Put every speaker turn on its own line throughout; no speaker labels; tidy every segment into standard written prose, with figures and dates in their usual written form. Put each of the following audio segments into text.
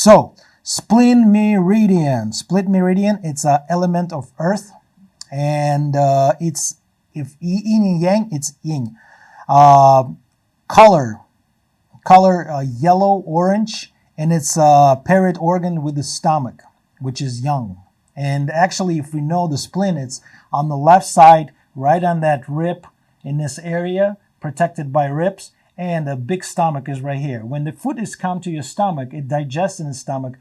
So, Spleen Meridian. Split Meridian, it's an element of earth. And it's, if yin and yang, it's yin. Color yellow, orange, and it's a parent organ with the stomach, which is yang. And actually, if we know the spleen, it's on the left side, right on that rib in this area, protected by ribs, and the big stomach is right here. When the food is come to your stomach, it digests in the stomach,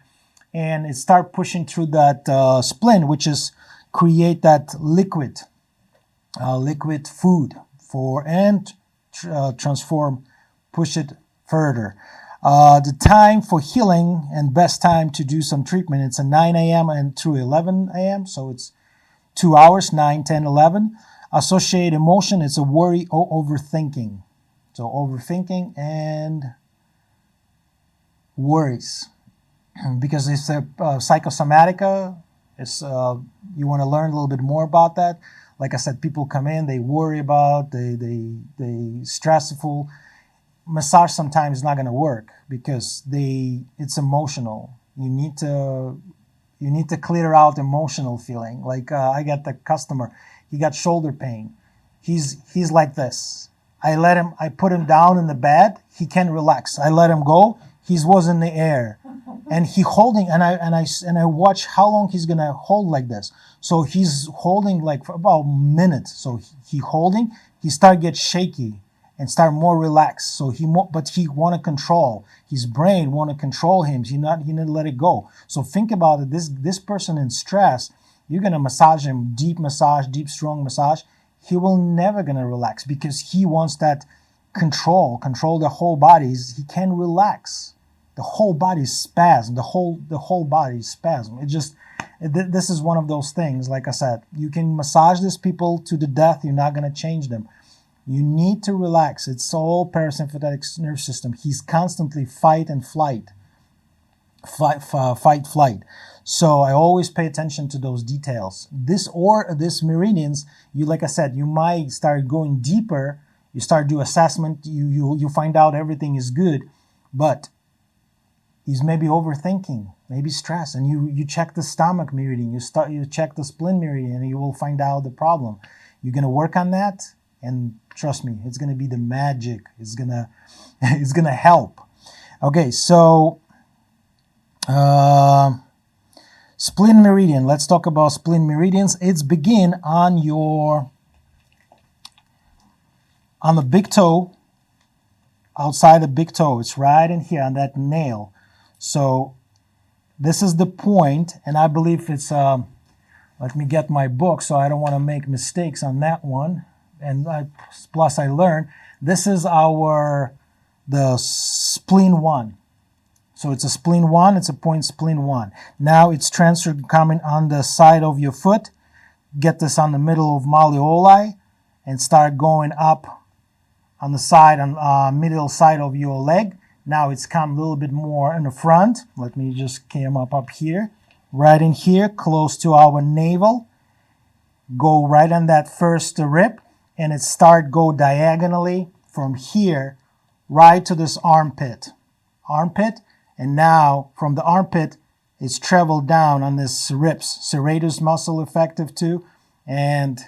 and it start pushing through that spleen, which is create that liquid food and transform, push it further. The time for healing and best time to do some treatment, it's a 9 a.m. and through 11 a.m. So it's 2 hours, 9, 10, 11. Associated emotion, it's a worry or overthinking. So overthinking and worries. Because it's a psychosomatica, it's, you want to learn a little bit more about that. Like I said, people come in, they worry about, they stressful. Massage sometimes is not going to work because it's emotional. You need to clear out emotional feeling. Like I got the customer, he got shoulder pain. He's like this. I put him down in the bed. He can't relax. I let him go. He was in the air, and he holding. And I watch how long he's gonna hold like this. So he's holding like for about a minute. So he holding. He start get shaky and start more relaxed. So but he want to control. His brain want to control him. He need to let it go. So think about it. This person in stress, you're gonna massage him, deep, strong massage. He will never gonna relax because he wants that control the whole body. He can't relax. The whole body spasm. The whole body spasm. This is one of those things. Like I said, you can massage these people to the death. You're not gonna change them. You need to relax. It's all parasympathetic nerve system. He's constantly fight and flight. Flight. So I always pay attention to those details. This meridians, like I said, you might start going deeper. You start do assessment. You find out everything is good, but he's maybe overthinking, maybe stress, and you check the stomach meridian. You check the spleen meridian, and you will find out the problem. You're gonna work on that, and trust me, it's gonna be the magic. It's gonna help. Okay, so. Spleen meridian. Let's talk about spleen meridians. It's begin on the big toe, outside the big toe. It's right in here on that nail. So this is the point, and I believe it's. Let me get my book, so I don't want to make mistakes on that one. And plus, I learned this is the spleen 1. So it's a spleen 1, it's a point spleen 1. Now it's transferred coming on the side of your foot. Get this on the middle of malleoli and start going up on the side, on medial side of your leg. Now it's come a little bit more in the front. Let me just come up here. Right in here, close to our navel. Go right on that first rib, and it go diagonally from here right to this armpit. And now, from the armpit, it's traveled down on this ribs. Serratus muscle effective too. And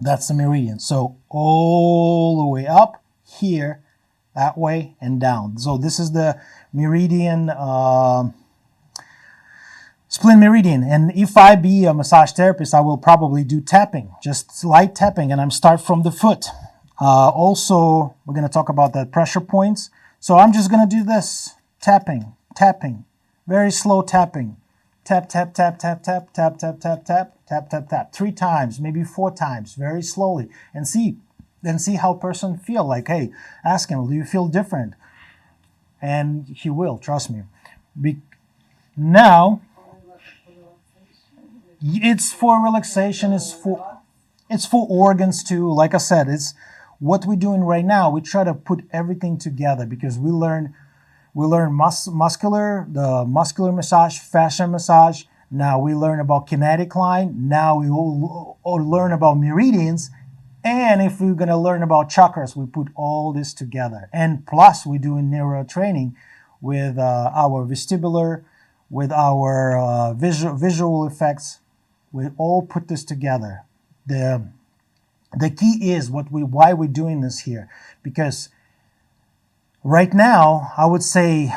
that's the meridian. So all the way up here, that way, and down. So this is the meridian, spleen meridian. And if I be a massage therapist, I will probably do tapping. Just light tapping, and I'm start from the foot. Also, we're going to talk about the pressure points. So I'm just going to do this. Tapping, very slow tapping. Tap, tap, tap, tap, tap, tap, tap, tap, tap, tap, tap, tap. 3 times, maybe 4 times, very slowly. And see how person feel. Like, hey, ask him, do you feel different? And he will, trust me. Now, it's for relaxation, it's for organs too. Like I said, it's what we're doing right now. We try to put everything together because we learn muscular massage, fascia massage. Now we learn about kinetic line. Now we will learn about meridians. And if we're going to learn about chakras, we put all this together. And plus, we do in neuro training, with our vestibular, with our visual effects. We all put this together. The key is why we're doing this here, because right now I would say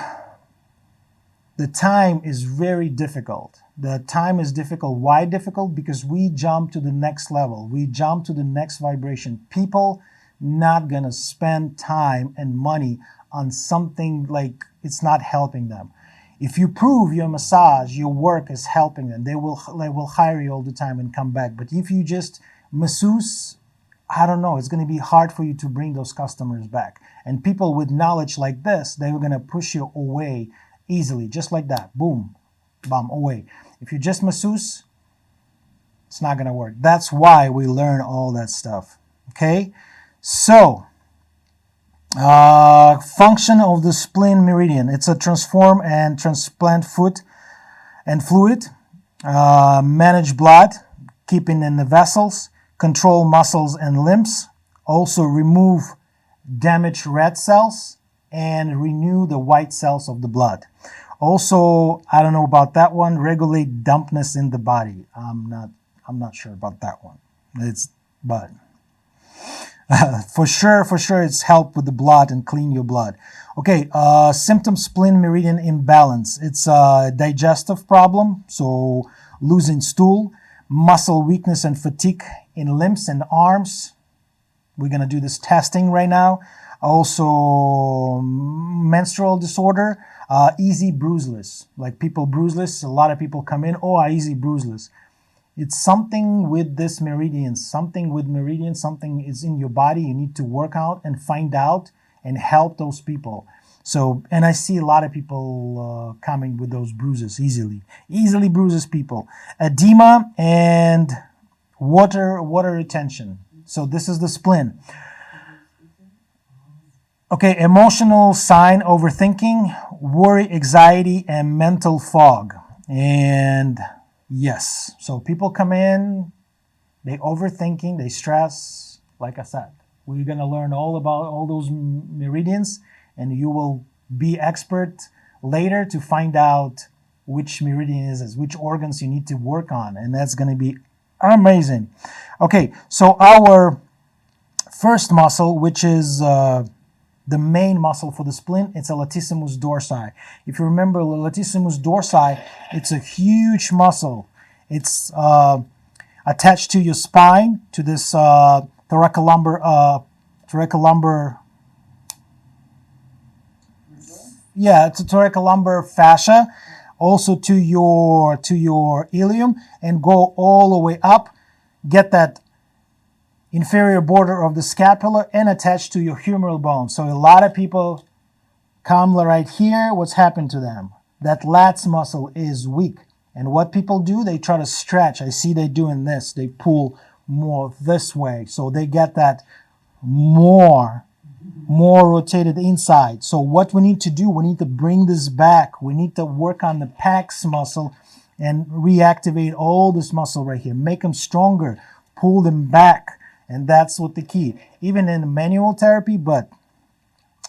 the time is very difficult. The time is difficult. Why difficult? Because we jump to the next level. We jump to the next vibration. People not gonna spend time and money on something like it's not helping them. If you prove your massage, your work is helping them, they will hire you all the time and come back. But if you just masseuse, I don't know, it's going to be hard for you to bring those customers back. And people with knowledge like this, they're going to push you away easily, just like that. Boom, bam, away. If you just masseuse, it's not going to work. That's why we learn all that stuff. Okay? So, function of the spleen meridian. It's a transform and transplant foot and fluid, manage blood, keeping in the vessels, control muscles and limbs, also remove damaged red cells and renew the white cells of the blood. Also, I don't know about that one, regulate dampness in the body. I'm not sure about that one. But for sure, it's help with the blood and clean your blood. Okay, symptom spleen meridian imbalance. It's a digestive problem, so losing stool, muscle weakness and fatigue in limbs and arms. We're going to do this testing right now. Also, menstrual disorder, easy bruiseless. Like people bruiseless, a lot of people come in, I easy bruiseless. It's something with this meridian, something is in your body you need to work out and find out and help those people. So, and I see a lot of people coming with those bruises easily bruises people. Edema and water retention. So this is the spleen. Okay, emotional sign, overthinking, worry, anxiety, and mental fog. And yes, so people come in, they overthinking, they stress. Like I said, we're going to learn all about all those meridians, and you will be expert later to find out which meridian is, which organs you need to work on, and that's going to be amazing. Okay, so our first muscle, which is the main muscle for the spleen, it's a latissimus dorsi. If you remember the latissimus dorsi, it's a huge muscle. It's attached to your spine, to this thoracolumbar. Yeah, it's a thoracolumbar fascia, also to your ilium, and go all the way up. Get that inferior border of the scapula and attached to your humeral bone. So a lot of people come right here. What's happened to them? That lats muscle is weak. And what people do, they try to stretch. I see they doing this. They pull more this way. So they get that more rotated inside. So what we need to do, we need to bring this back. We need to work on the pec muscle and reactivate all this muscle right here. Make them stronger. Pull them back. And that's what the key. Even in manual therapy, but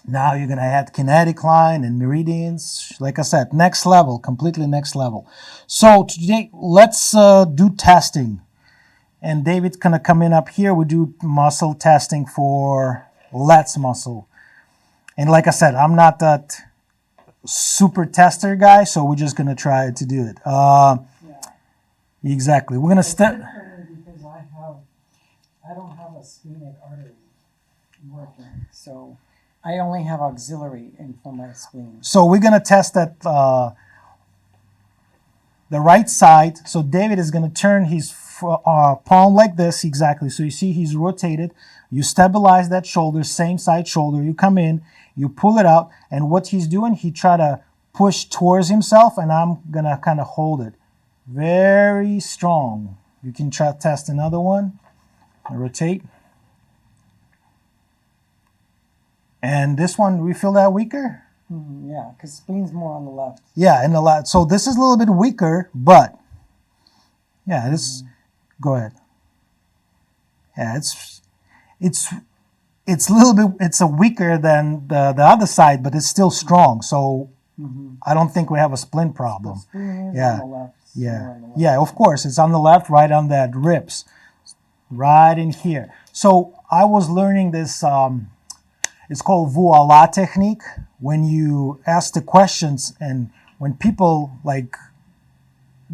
now you're going to add kinetic line and meridians. Like I said, next level, completely next level. So today, let's do testing. And David's going to come in up here. We do muscle testing for lats muscle. And like I said, I'm not that super tester guy, so we're just going to try to do it. Exactly. We're going to start.
Because I don't have a splenic artery working, so I only have auxiliary in for my spleen.
So we're going to test that the right side. So David is going to turn his palm like this, exactly. So you see he's rotated. You stabilize that shoulder, same side shoulder. You come in, you pull it out, and what he's doing, he try to push towards himself, and I'm going to kind of hold it. Very strong. You can try to test another one. Rotate. And this one, we feel that weaker?
Yeah, because spleen's more on the left.
Yeah, in the left. So this is a little bit weaker, but yeah, this. Go ahead. Yeah, it's a little bit. It's a weaker than the other side, but it's still strong. So I don't think we have a spleen problem.
Spleen is
Yeah.
on the left.
Yeah,
somewhere on the left.
yeah, of course. It's on the left, right on that ribs, right in here. So I was learning this, it's called voila technique. When you ask the questions and when people like,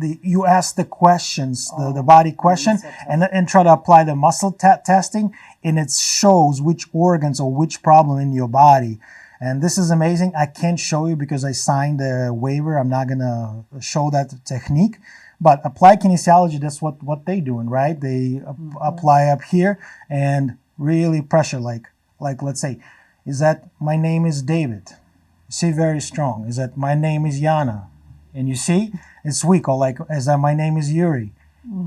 you ask the questions, the body question, and try to apply the muscle testing, and it shows which organs or which problem in your body. And this is amazing. I can't show you because I signed the waiver. I'm not going to show that technique. But applied kinesiology, that's what they doing, right? They apply up here and really pressure, like let's say, is that my name is David? You see, very strong. Is that my name is Yana? And you see, it's weak. Or like, is that my name is Jurij?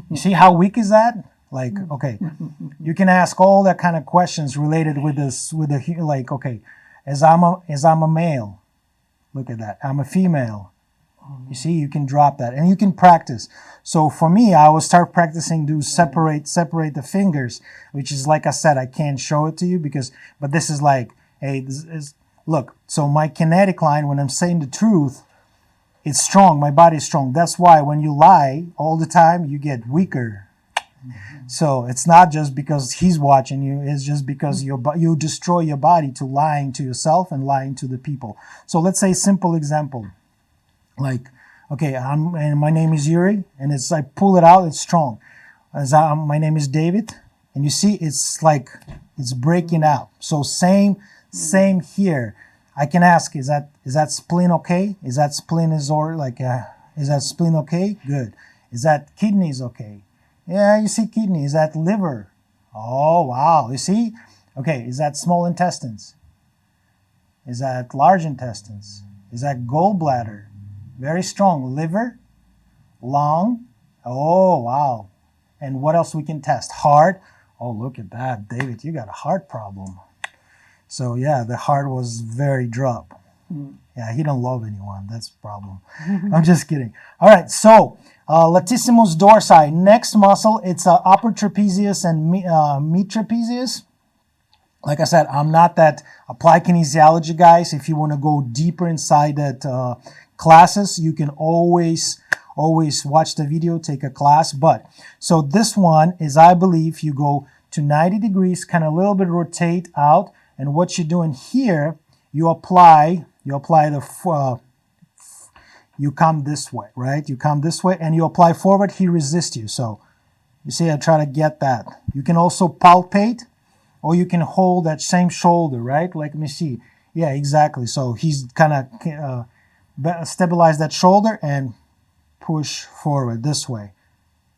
You see how weak is that? Like, okay, you can ask all that kind of questions related with this, with the like, okay, as I'm a male, look at that. I'm a female. You see, you can drop that and you can practice. So for me, I will start practicing to separate the fingers, which is like I said, I can't show it to you but this is like, hey, this is, look, so my kinetic line, when I'm saying the truth, it's strong. My body is strong. That's why when you lie all the time, you get weaker. So it's not just because he's watching you. It's just because you destroy your body to lying to yourself and lying to the people. So let's say simple example. Like, okay, and my name is Jurij, and it's I pull it out, it's strong. My name is David, and you see it's like it's breaking out. So same here. I can ask, is that spleen okay? Is that spleen is that spleen okay? Good. Is that kidneys okay? Yeah, you see kidney. Is that liver? Oh wow, you see? Okay, is that small intestines? Is that large intestines? Is that gallbladder? Very strong. Liver, lung. Oh, wow. And what else we can test? Heart. Oh, look at that. David, you got a heart problem. So, yeah, the heart was very drop. Yeah, he don't love anyone. That's the problem. I'm just kidding. All right, so latissimus dorsi. Next muscle, it's upper trapezius and mid trapezius. Like I said, I'm not that applied kinesiology guys. If you want to go deeper inside that classes, you can always watch the video, take a class. But so this one is, I believe, you go to 90 degrees, kind of a little bit rotate out, and what you're doing here, you apply the you come this way, right? You come this way and you apply forward. He resists you. So you see, I try to get that. You can also palpate, or you can hold that same shoulder, right? Like, let me see. Yeah, exactly. So he's kind of stabilize that shoulder and push forward this way.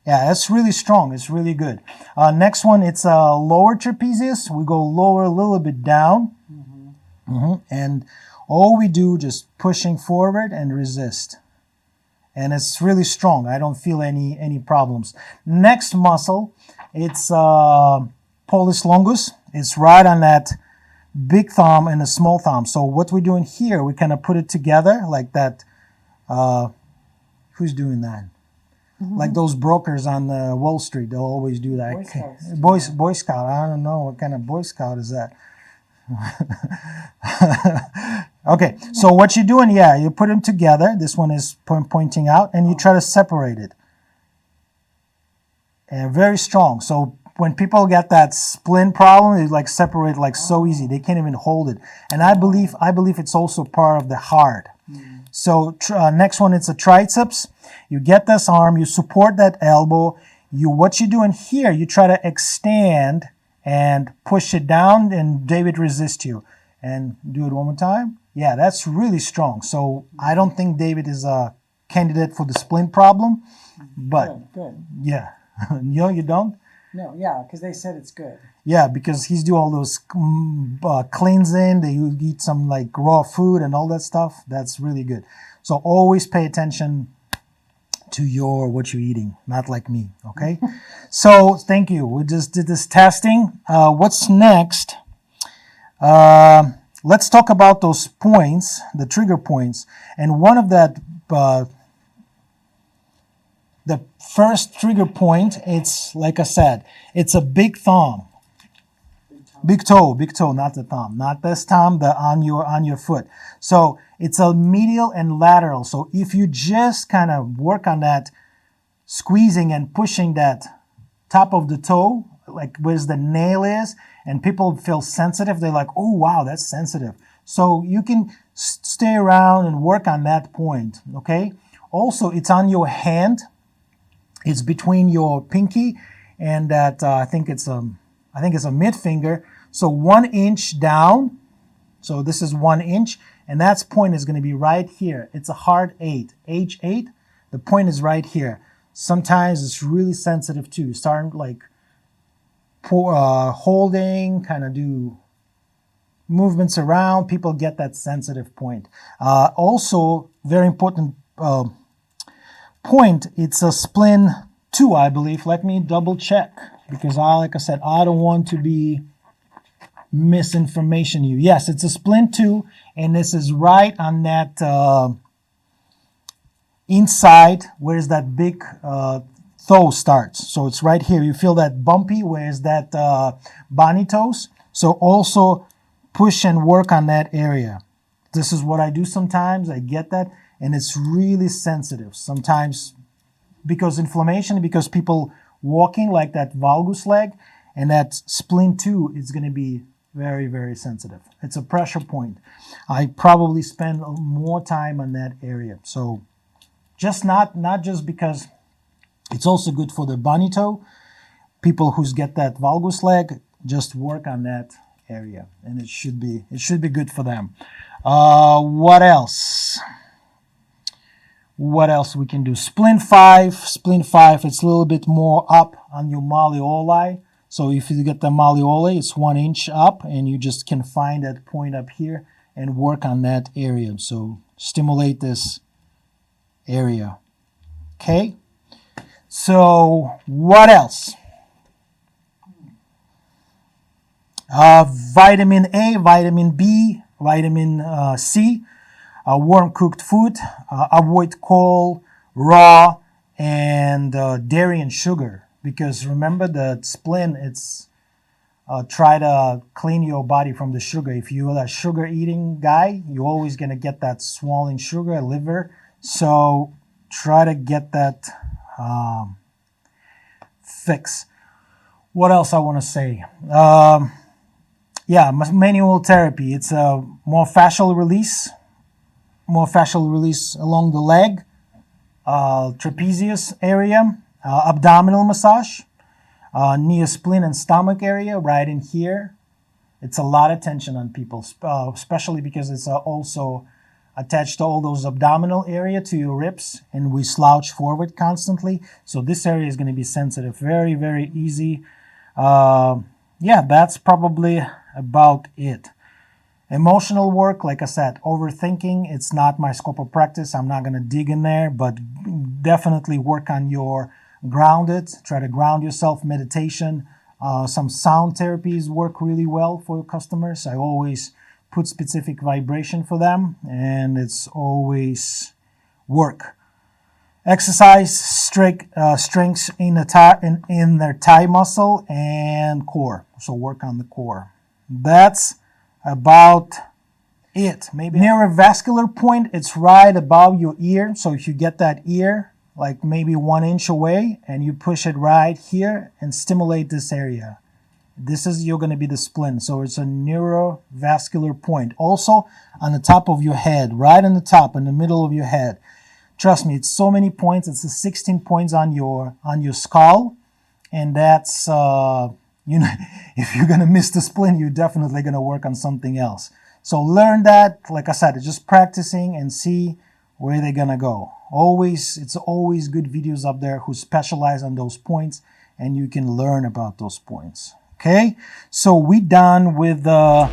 Yeah, that's really strong. It's really good. Next one, it's lower trapezius. We go lower a little bit down. And all we do, just pushing forward and resist. And it's really strong. I don't feel any problems. Next muscle, it's pollicis longus. It's right on that big thumb and the small thumb. So what we're doing here, we kind of put it together like that. Who's doing that? Like those brokers on Wall Street, they'll always do that. Boy Scout. I don't know what kind of Boy Scout is that. Okay, so what you're doing, yeah, you put them together. This one is pointing out, and you try to separate it. And very strong. So when people get that spleen problem, they like separate like so easy. They can't even hold it. And I believe it's also part of the heart. So next one, it's a triceps. You get this arm, you support that elbow. What you're doing here, you try to extend and push it down, and David resists you. And do it one more time. Yeah, that's really strong. So I don't think David is a candidate for the spleen problem. But
good.
Yeah, you don't?
No, yeah, because they said it's good.
Yeah, because he's do all those cleansing. They eat some like raw food and all that stuff. That's really good. So always pay attention to what you're eating, not like me. Okay. So thank you. We just did this testing. What's next? Let's talk about those points, the trigger points, and one of that. The first trigger point, it's like I said, it's a big thumb. Big toe, not the thumb. Not this thumb, the on your foot. So it's a medial and lateral. So if you just kind of work on that, squeezing and pushing that top of the toe, like where the nail is, and people feel sensitive, they're like, oh wow, that's sensitive. So you can stay around and work on that point, okay? Also, it's on your hand. It's between your pinky and that, I think it's a mid finger. So 1 inch down. So this is 1 inch, and that point is going to be right here. It's a hard 8, H8. The point is right here. Sometimes it's really sensitive too. Start like holding, kind of do movements around. People get that sensitive point. Also, very important point. It's a spleen 2, I believe. Let me double check, because like I said, I don't want to be misinformation you. Yes, it's a spleen 2, and this is right on that inside, where's that big toe starts. So it's right here. You feel that bumpy, where's that bunny toes. So also push and work on that area. This is what I do sometimes. I get that, and it's really sensitive. Sometimes because inflammation, because people walking like that valgus leg, and that spleen 2 is going to be very, very sensitive. It's a pressure point. I probably spend more time on that area. So just not just because it's also good for the bunny toe. People who get that valgus leg, just work on that area, and it should be good for them. What else? What else we can do? Spleen 5. Spleen 5, it's a little bit more up on your malleoli. So if you get the malleoli, it's 1 inch up, and you just can find that point up here and work on that area. So stimulate this area. Okay? So what else? Vitamin A, vitamin B, vitamin C. Warm cooked food, avoid cold, raw, and dairy and sugar. Because remember, the spleen, it's try to clean your body from the sugar. If you're a sugar eating guy, you're always going to get that swollen sugar, liver. So try to get that fix. What else I want to say? Manual therapy. It's a more fascial release along the leg, trapezius area, abdominal massage, near spleen and stomach area, right in here. It's a lot of tension on people, especially because it's also attached to all those abdominal area to your ribs, and we slouch forward constantly. So this area is going to be sensitive. Very, very easy. That's probably about it. Emotional work, like I said, overthinking, it's not my scope of practice. I'm not going to dig in there, but definitely work on your grounded. Try to ground yourself, meditation. Some sound therapies work really well for customers. I always put specific vibration for them, and it's always work. Exercise, strengths in their thigh muscle and core. So work on the core. That's about it. Maybe neurovascular point, it's right above your ear. So if you get that ear like maybe 1 inch away and you push it right here and stimulate this area, you're going to be the spleen. So it's a neurovascular point. Also on the top of your head, right on the top, in the middle of your head. Trust me, it's so many points. It's 16 points on your skull, and that's if you're going to miss the spleen, you're definitely going to work on something else. So learn that. Like I said, it's just practicing and see where they're going to go. It's always good videos up there who specialize on those points, and you can learn about those points. Okay, so we're done with the